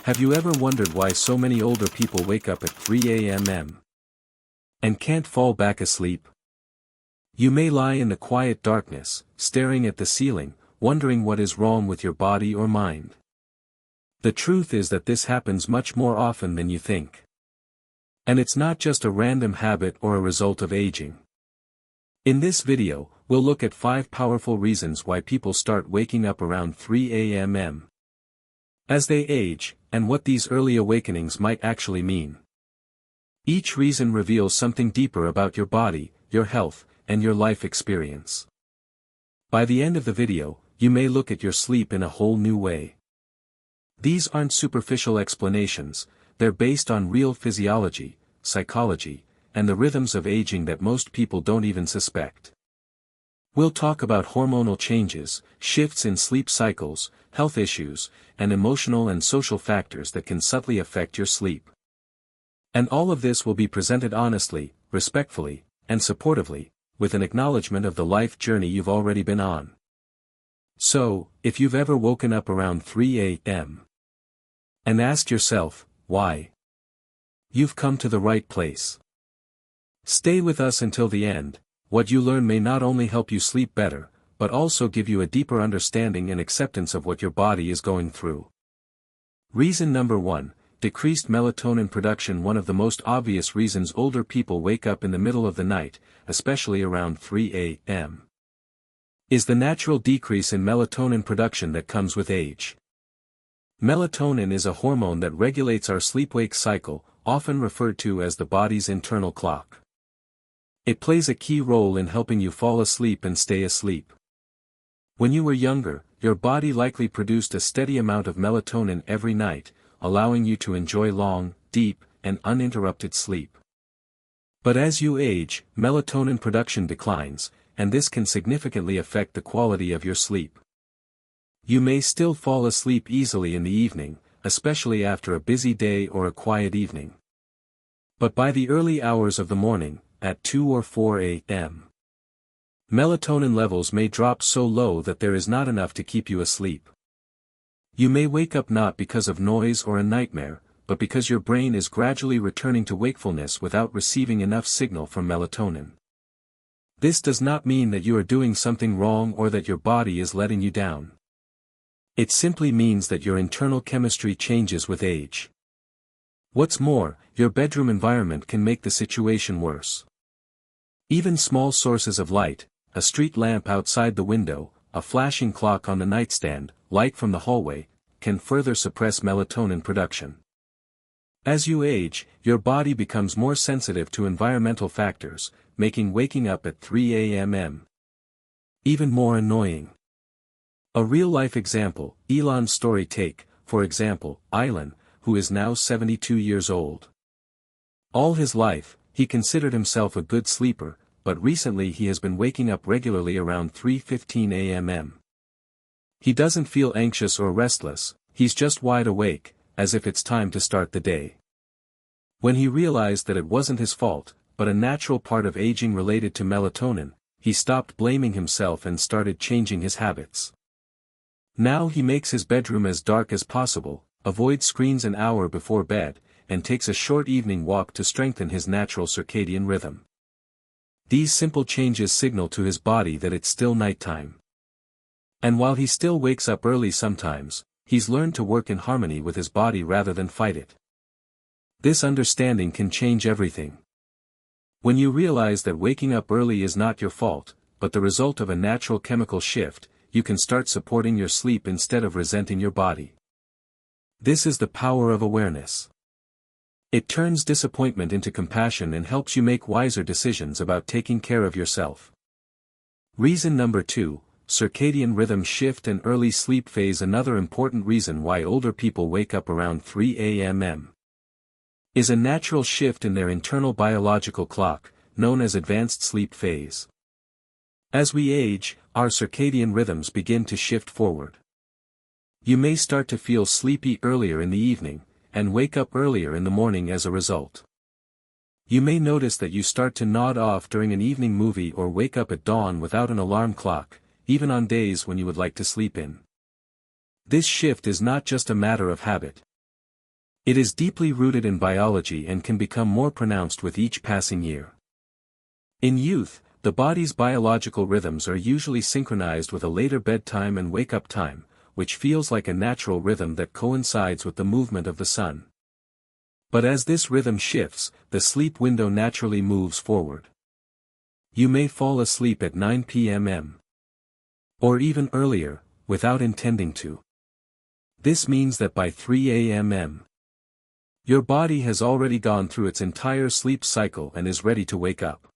Have you ever wondered why so many older people wake up at 3 a.m. and can't fall back asleep? You may lie in the quiet darkness, staring at the ceiling, wondering what is wrong with your body or mind. The truth is that this happens much more often than you think. And it's not just a random habit or a result of aging. In this video, we'll look at 5 powerful reasons why people start waking up around 3 a.m. as they age, and what these early awakenings might actually mean. Each reason reveals something deeper about your body, your health, and your life experience. By the end of the video, you may look at your sleep in a whole new way. These aren't superficial explanations, they're based on real physiology, psychology, and the rhythms of aging that most people don't even suspect. We'll talk about hormonal changes, shifts in sleep cycles, health issues, and emotional and social factors that can subtly affect your sleep. And all of this will be presented honestly, respectfully, and supportively, with an acknowledgement of the life journey you've already been on. So, if you've ever woken up around 3 a.m. and asked yourself, why? You've come to the right place. Stay with us until the end. What you learn may not only help you sleep better, but also give you a deeper understanding and acceptance of what your body is going through. Reason number 1, decreased melatonin production. One of the most obvious reasons older people wake up in the middle of the night, especially around 3 a.m., is the natural decrease in melatonin production that comes with age. Melatonin is a hormone that regulates our sleep-wake cycle, often referred to as the body's internal clock. It plays a key role in helping you fall asleep and stay asleep. When you were younger, your body likely produced a steady amount of melatonin every night, allowing you to enjoy long, deep, and uninterrupted sleep. But as you age, melatonin production declines, and this can significantly affect the quality of your sleep. You may still fall asleep easily in the evening, especially after a busy day or a quiet evening. But by the early hours of the morning, at 2 or 4 a.m., melatonin levels may drop so low that there is not enough to keep you asleep. You may wake up not because of noise or a nightmare, but because your brain is gradually returning to wakefulness without receiving enough signal from melatonin. This does not mean that you are doing something wrong or that your body is letting you down. It simply means that your internal chemistry changes with age. What's more, your bedroom environment can make the situation worse. Even small sources of light, a street lamp outside the window, a flashing clock on the nightstand, light from the hallway, can further suppress melatonin production. As you age, your body becomes more sensitive to environmental factors, making waking up at 3 a.m. even more annoying. A real-life example, Elon's story. Take, for example, Elon, who is now 72 years old. All his life, he considered himself a good sleeper, but recently he has been waking up regularly around 3:15 a.m. He doesn't feel anxious or restless, he's just wide awake, as if it's time to start the day. When he realized that it wasn't his fault, but a natural part of aging related to melatonin, he stopped blaming himself and started changing his habits. Now he makes his bedroom as dark as possible, avoids screens an hour before bed, and takes a short evening walk to strengthen his natural circadian rhythm. These simple changes signal to his body that it's still nighttime. And while he still wakes up early sometimes, he's learned to work in harmony with his body rather than fight it. This understanding can change everything. When you realize that waking up early is not your fault, but the result of a natural chemical shift, you can start supporting your sleep instead of resenting your body. This is the power of awareness. It turns disappointment into compassion and helps you make wiser decisions about taking care of yourself. Reason number 2, circadian rhythm shift and early sleep phase. Another important reason why older people wake up around 3 a.m. is a natural shift in their internal biological clock, known as advanced sleep phase. As we age, our circadian rhythms begin to shift forward. You may start to feel sleepy earlier in the evening, and wake up earlier in the morning as a result. You may notice that you start to nod off during an evening movie or wake up at dawn without an alarm clock, even on days when you would like to sleep in. This shift is not just a matter of habit. It is deeply rooted in biology and can become more pronounced with each passing year. In youth, the body's biological rhythms are usually synchronized with a later bedtime and wake-up time, which feels like a natural rhythm that coincides with the movement of the sun. But as this rhythm shifts, the sleep window naturally moves forward. You may fall asleep at 9 p.m. or even earlier, without intending to. This means that by 3 a.m. your body has already gone through its entire sleep cycle and is ready to wake up.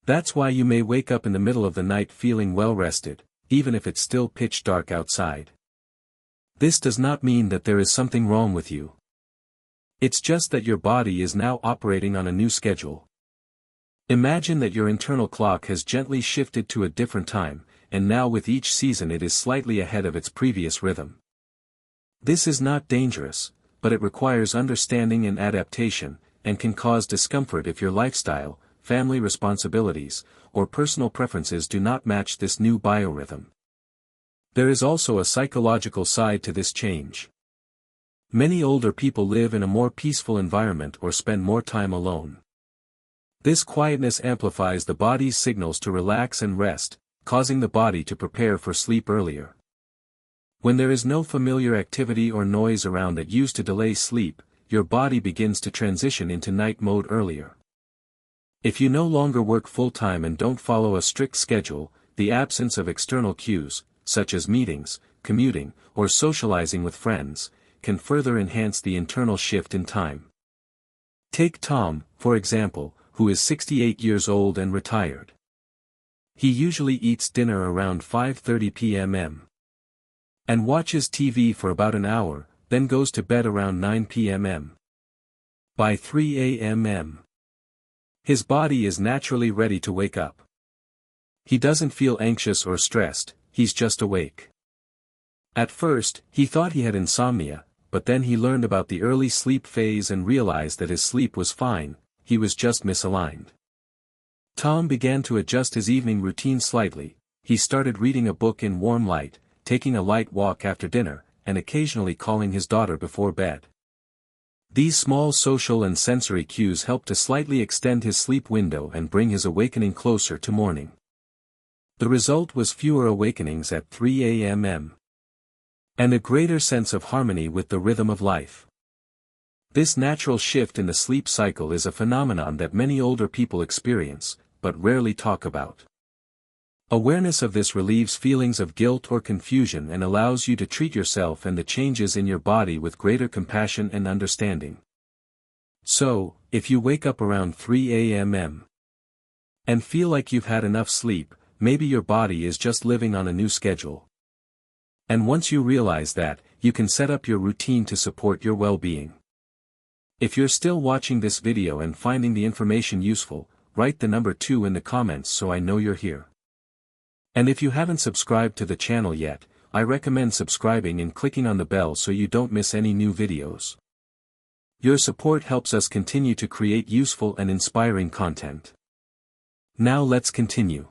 That's why you may wake up in the middle of the night feeling well rested, even if it's still pitch dark outside. This does not mean that there is something wrong with you. It's just that your body is now operating on a new schedule. Imagine that your internal clock has gently shifted to a different time, and now with each season it is slightly ahead of its previous rhythm. This is not dangerous, but it requires understanding and adaptation, and can cause discomfort if your lifestyle, family responsibilities, or personal preferences do not match this new biorhythm. There is also a psychological side to this change. Many older people live in a more peaceful environment or spend more time alone. This quietness amplifies the body's signals to relax and rest, causing the body to prepare for sleep earlier. When there is no familiar activity or noise around that used to delay sleep, your body begins to transition into night mode earlier. If you no longer work full-time and don't follow a strict schedule, the absence of external cues, such as meetings, commuting, or socializing with friends, can further enhance the internal shift in time. Take Tom, for example, who is 68 years old and retired. He usually eats dinner around 5:30 p.m. and watches TV for about an hour, then goes to bed around 9 p.m. By 3 a.m. his body is naturally ready to wake up. He doesn't feel anxious or stressed, he's just awake. At first, he thought he had insomnia, but then he learned about the early sleep phase and realized that his sleep was fine, he was just misaligned. Tom began to adjust his evening routine slightly. He started reading a book in warm light, taking a light walk after dinner, and occasionally calling his daughter before bed. These small social and sensory cues helped to slightly extend his sleep window and bring his awakening closer to morning. The result was fewer awakenings at 3 a.m. and a greater sense of harmony with the rhythm of life. This natural shift in the sleep cycle is a phenomenon that many older people experience, but rarely talk about. Awareness of this relieves feelings of guilt or confusion and allows you to treat yourself and the changes in your body with greater compassion and understanding. So, if you wake up around 3 a.m. and feel like you've had enough sleep, maybe your body is just living on a new schedule. And once you realize that, you can set up your routine to support your well-being. If you're still watching this video and finding the information useful, write the number 2 in the comments so I know you're here. And if you haven't subscribed to the channel yet, I recommend subscribing and clicking on the bell so you don't miss any new videos. Your support helps us continue to create useful and inspiring content. Now let's continue.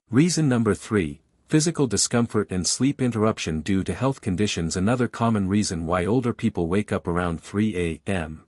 Reason number 3, physical discomfort and sleep interruption due to health conditions. Another common reason why older people wake up around 3 a.m.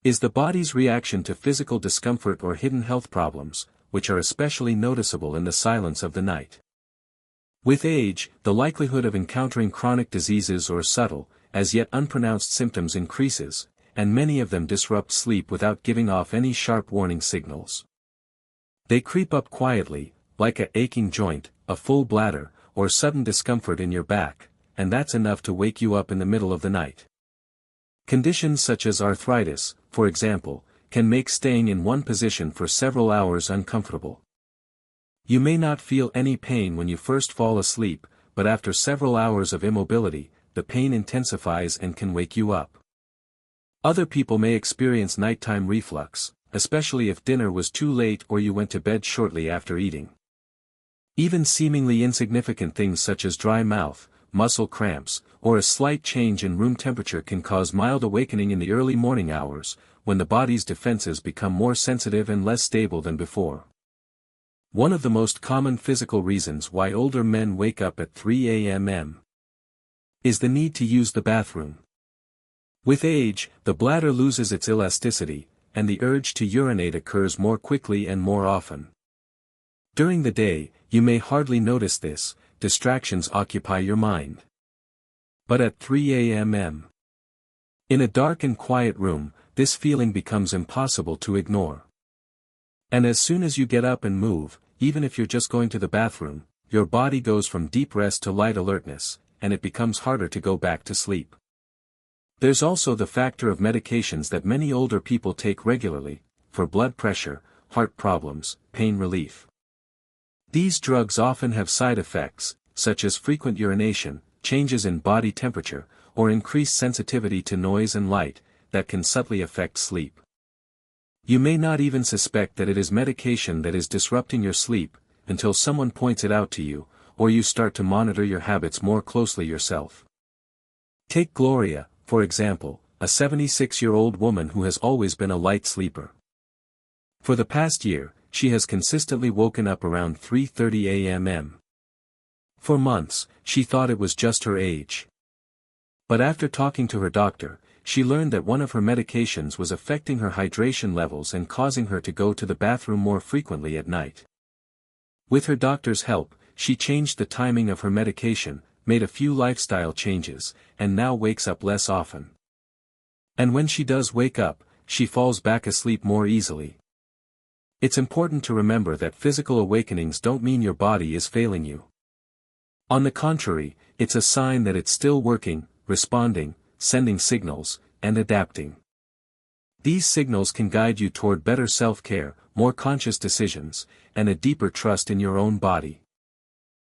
is the body's reaction to physical discomfort or hidden health problems, which are especially noticeable in the silence of the night. With age, the likelihood of encountering chronic diseases or subtle, as yet unpronounced symptoms increases, and many of them disrupt sleep without giving off any sharp warning signals. They creep up quietly, like an aching joint, a full bladder, or sudden discomfort in your back, and that's enough to wake you up in the middle of the night. Conditions such as arthritis, for example, can make staying in one position for several hours uncomfortable. You may not feel any pain when you first fall asleep, but after several hours of immobility, the pain intensifies and can wake you up. Other people may experience nighttime reflux, especially if dinner was too late or you went to bed shortly after eating. Even seemingly insignificant things such as dry mouth, muscle cramps, or a slight change in room temperature can cause mild awakening in the early morning hours, when the body's defenses become more sensitive and less stable than before. One of the most common physical reasons why older men wake up at 3 a.m. is the need to use the bathroom. With age, the bladder loses its elasticity, and the urge to urinate occurs more quickly and more often. During the day, you may hardly notice this, distractions occupy your mind. But at 3 a.m. in a dark and quiet room, this feeling becomes impossible to ignore. And as soon as you get up and move, even if you're just going to the bathroom, your body goes from deep rest to light alertness, and it becomes harder to go back to sleep. There's also the factor of medications that many older people take regularly, for blood pressure, heart problems, pain relief. These drugs often have side effects, such as frequent urination, changes in body temperature, or increased sensitivity to noise and light, that can subtly affect sleep. You may not even suspect that it is medication that is disrupting your sleep, until someone points it out to you, or you start to monitor your habits more closely yourself. Take Gloria, for example, a 76-year-old woman who has always been a light sleeper. For the past year, she has consistently woken up around 3:30 a.m. For months, she thought it was just her age. But after talking to her doctor, she learned that one of her medications was affecting her hydration levels and causing her to go to the bathroom more frequently at night. With her doctor's help, she changed the timing of her medication, made a few lifestyle changes, and now wakes up less often. And when she does wake up, she falls back asleep more easily. It's important to remember that physical awakenings don't mean your body is failing you. On the contrary, it's a sign that it's still working, responding, sending signals, and adapting. These signals can guide you toward better self-care, more conscious decisions, and a deeper trust in your own body.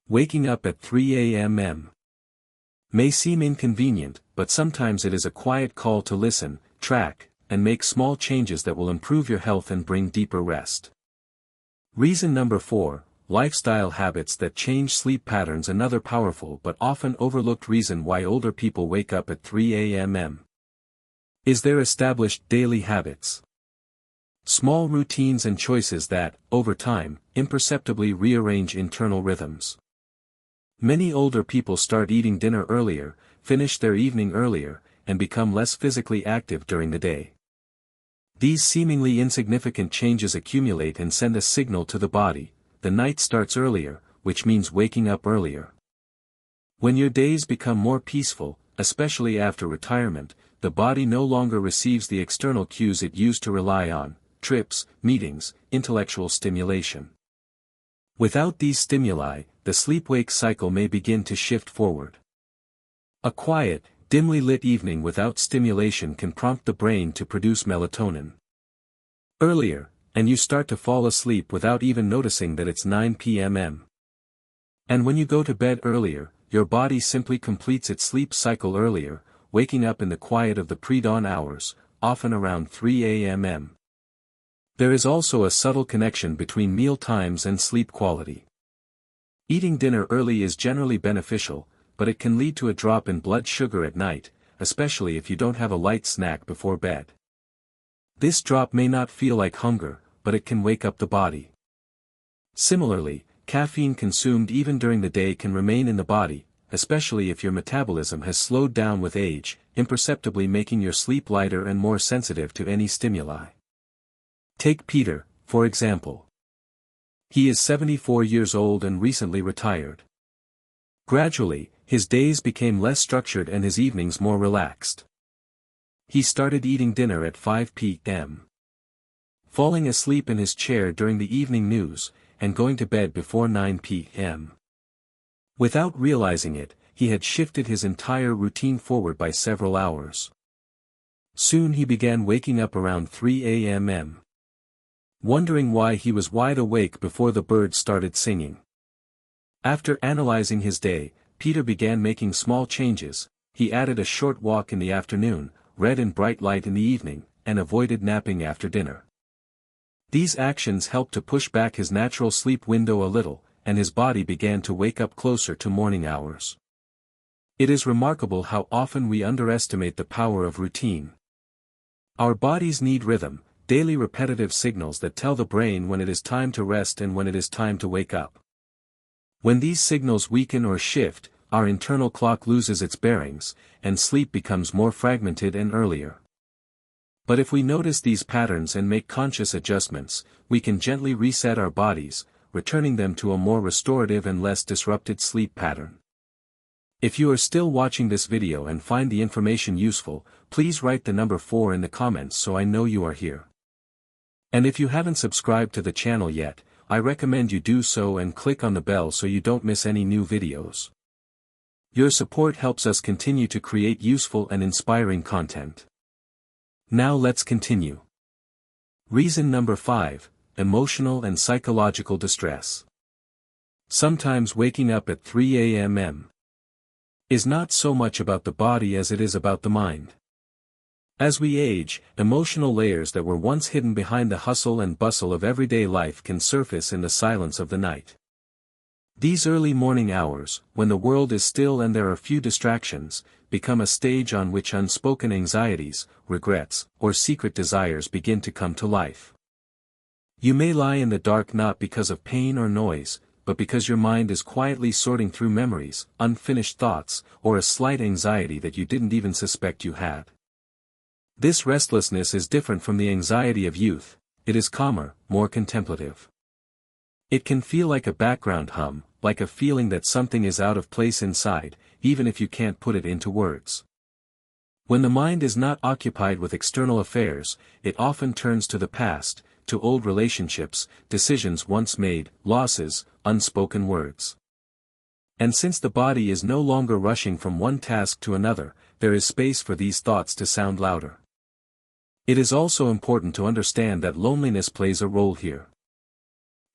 Waking up at 3 a.m. may seem inconvenient, but sometimes it is a quiet call to listen, track, and make small changes that will improve your health and bring deeper rest. Reason number 4, lifestyle habits that change sleep patterns. Another powerful but often overlooked reason why older people wake up at 3 a.m. is their established daily habits. Small routines and choices that, over time, imperceptibly rearrange internal rhythms. Many older people start eating dinner earlier, finish their evening earlier, and become less physically active during the day. These seemingly insignificant changes accumulate and send a signal to the body: the night starts earlier, which means waking up earlier. When your days become more peaceful, especially after retirement, the body no longer receives the external cues it used to rely on: trips, meetings, intellectual stimulation. Without these stimuli, the sleep-wake cycle may begin to shift forward. A quiet, dimly lit evening without stimulation can prompt the brain to produce melatonin earlier, and you start to fall asleep without even noticing that it's 9 p.m. And when you go to bed earlier, your body simply completes its sleep cycle earlier, waking up in the quiet of the pre-dawn hours, often around 3 a.m. There is also a subtle connection between meal times and sleep quality. Eating dinner early is generally beneficial, but it can lead to a drop in blood sugar at night, especially if you don't have a light snack before bed. This drop may not feel like hunger, but it can wake up the body. Similarly, caffeine consumed even during the day can remain in the body, especially if your metabolism has slowed down with age, imperceptibly making your sleep lighter and more sensitive to any stimuli. Take Peter, for example. He is 74 years old and recently retired. Gradually, his days became less structured and his evenings more relaxed. He started eating dinner at 5 p.m. falling asleep in his chair during the evening news, and going to bed before 9 p.m. Without realizing it, he had shifted his entire routine forward by several hours. Soon he began waking up around 3 a.m. wondering why he was wide awake before the birds started singing. After analyzing his day, Peter began making small changes. He added a short walk in the afternoon, read in bright light in the evening, and avoided napping after dinner. These actions helped to push back his natural sleep window a little, and his body began to wake up closer to morning hours. It is remarkable how often we underestimate the power of routine. Our bodies need rhythm, daily repetitive signals that tell the brain when it is time to rest and when it is time to wake up. When these signals weaken or shift, our internal clock loses its bearings, and sleep becomes more fragmented and earlier. But if we notice these patterns and make conscious adjustments, we can gently reset our bodies, returning them to a more restorative and less disrupted sleep pattern. If you are still watching this video and find the information useful, please write the number 4 in the comments so I know you are here. And if you haven't subscribed to the channel yet, I recommend you do so and click on the bell so you don't miss any new videos. Your support helps us continue to create useful and inspiring content. Now let's continue. Reason number 5, emotional and psychological distress. Sometimes waking up at 3 a.m. is not so much about the body as it is about the mind. As we age, emotional layers that were once hidden behind the hustle and bustle of everyday life can surface in the silence of the night. These early morning hours, when the world is still and there are few distractions, become a stage on which unspoken anxieties, regrets, or secret desires begin to come to life. You may lie in the dark not because of pain or noise, but because your mind is quietly sorting through memories, unfinished thoughts, or a slight anxiety that you didn't even suspect you had. This restlessness is different from the anxiety of youth. It is calmer, more contemplative. It can feel like a background hum, like a feeling that something is out of place inside, even if you can't put it into words. When the mind is not occupied with external affairs, it often turns to the past, to old relationships, decisions once made, losses, unspoken words. And since the body is no longer rushing from one task to another, there is space for these thoughts to sound louder. It is also important to understand that loneliness plays a role here.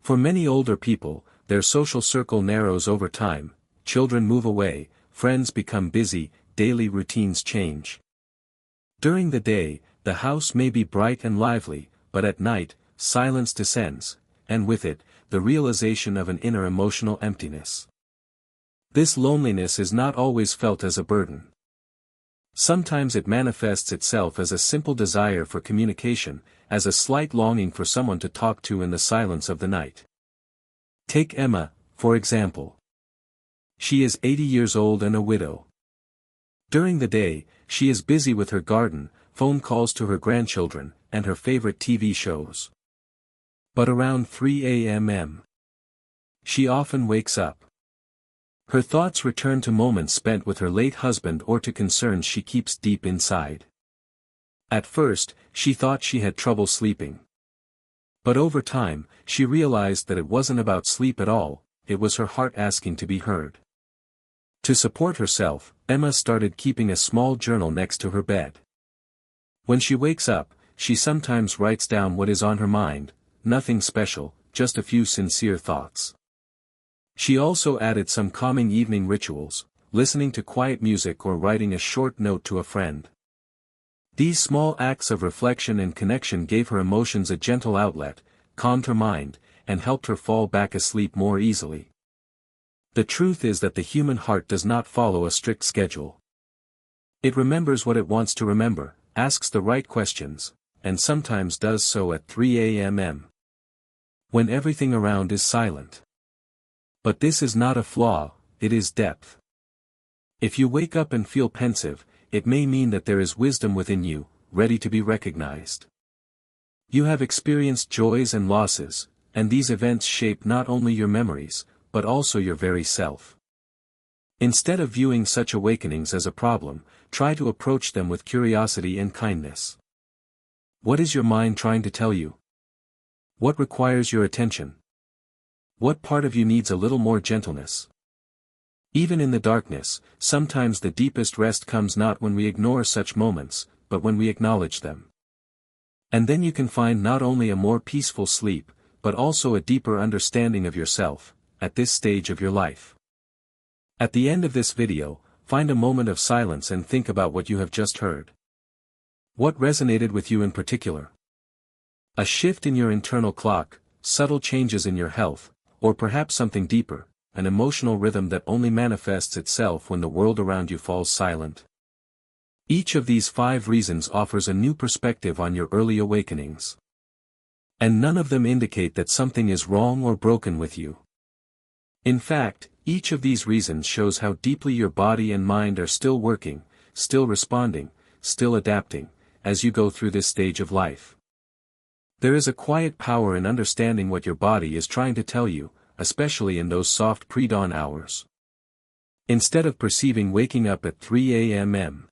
For many older people, their social circle narrows over time, children move away, friends become busy, daily routines change. During the day, the house may be bright and lively, but at night, silence descends, and with it, the realization of an inner emotional emptiness. This loneliness is not always felt as a burden. Sometimes it manifests itself as a simple desire for communication, as a slight longing for someone to talk to in the silence of the night. Take Emma, for example. She is 80 years old and a widow. During the day, she is busy with her garden, phone calls to her grandchildren, and her favorite TV shows. But around 3 a.m. she often wakes up. Her thoughts return to moments spent with her late husband or to concerns she keeps deep inside. At first, she thought she had trouble sleeping. But over time, she realized that it wasn't about sleep at all, it was her heart asking to be heard. To support herself, Emma started keeping a small journal next to her bed. When she wakes up, she sometimes writes down what is on her mind, nothing special, just a few sincere thoughts. She also added some calming evening rituals, listening to quiet music or writing a short note to a friend. These small acts of reflection and connection gave her emotions a gentle outlet, calmed her mind, and helped her fall back asleep more easily. The truth is that the human heart does not follow a strict schedule. It remembers what it wants to remember, asks the right questions, and sometimes does so at 3 a.m. when everything around is silent. But this is not a flaw, it is depth. If you wake up and feel pensive, it may mean that there is wisdom within you, ready to be recognized. You have experienced joys and losses, and these events shape not only your memories, but also your very self. Instead of viewing such awakenings as a problem, try to approach them with curiosity and kindness. What is your mind trying to tell you? What requires your attention? What part of you needs a little more gentleness? Even in the darkness, sometimes the deepest rest comes not when we ignore such moments, but when we acknowledge them. And then you can find not only a more peaceful sleep, but also a deeper understanding of yourself, at this stage of your life. At the end of this video, find a moment of silence and think about what you have just heard. What resonated with you in particular? A shift in your internal clock, subtle changes in your health, or perhaps something deeper, an emotional rhythm that only manifests itself when the world around you falls silent. Each of these 5 reasons offers a new perspective on your early awakenings. And none of them indicate that something is wrong or broken with you. In fact, each of these reasons shows how deeply your body and mind are still working, still responding, still adapting, as you go through this stage of life. There is a quiet power in understanding what your body is trying to tell you, especially in those soft pre-dawn hours. Instead of perceiving waking up at 3 a.m.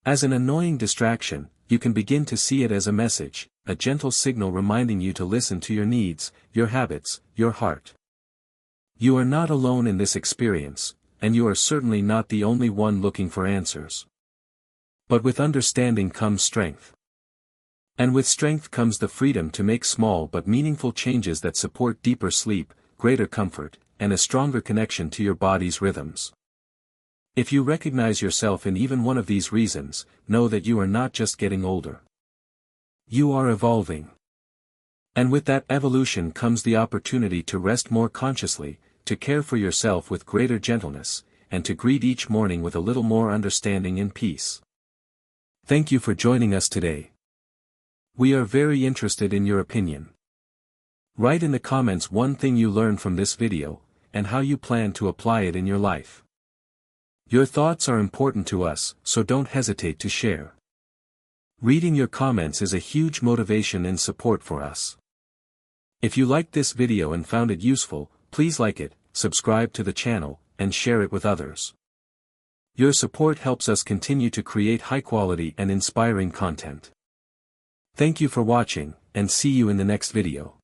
as an annoying distraction, you can begin to see it as a message, a gentle signal reminding you to listen to your needs, your habits, your heart. You are not alone in this experience, and you are certainly not the only one looking for answers. But with understanding comes strength. And with strength comes the freedom to make small but meaningful changes that support deeper sleep, greater comfort, and a stronger connection to your body's rhythms. If you recognize yourself in even one of these reasons, know that you are not just getting older. You are evolving. And with that evolution comes the opportunity to rest more consciously, to care for yourself with greater gentleness, and to greet each morning with a little more understanding and peace. Thank you for joining us today. We are very interested in your opinion. Write in the comments one thing you learned from this video, and how you plan to apply it in your life. Your thoughts are important to us, so don't hesitate to share. Reading your comments is a huge motivation and support for us. If you liked this video and found it useful, please like it, subscribe to the channel, and share it with others. Your support helps us continue to create high-quality and inspiring content. Thank you for watching, and see you in the next video.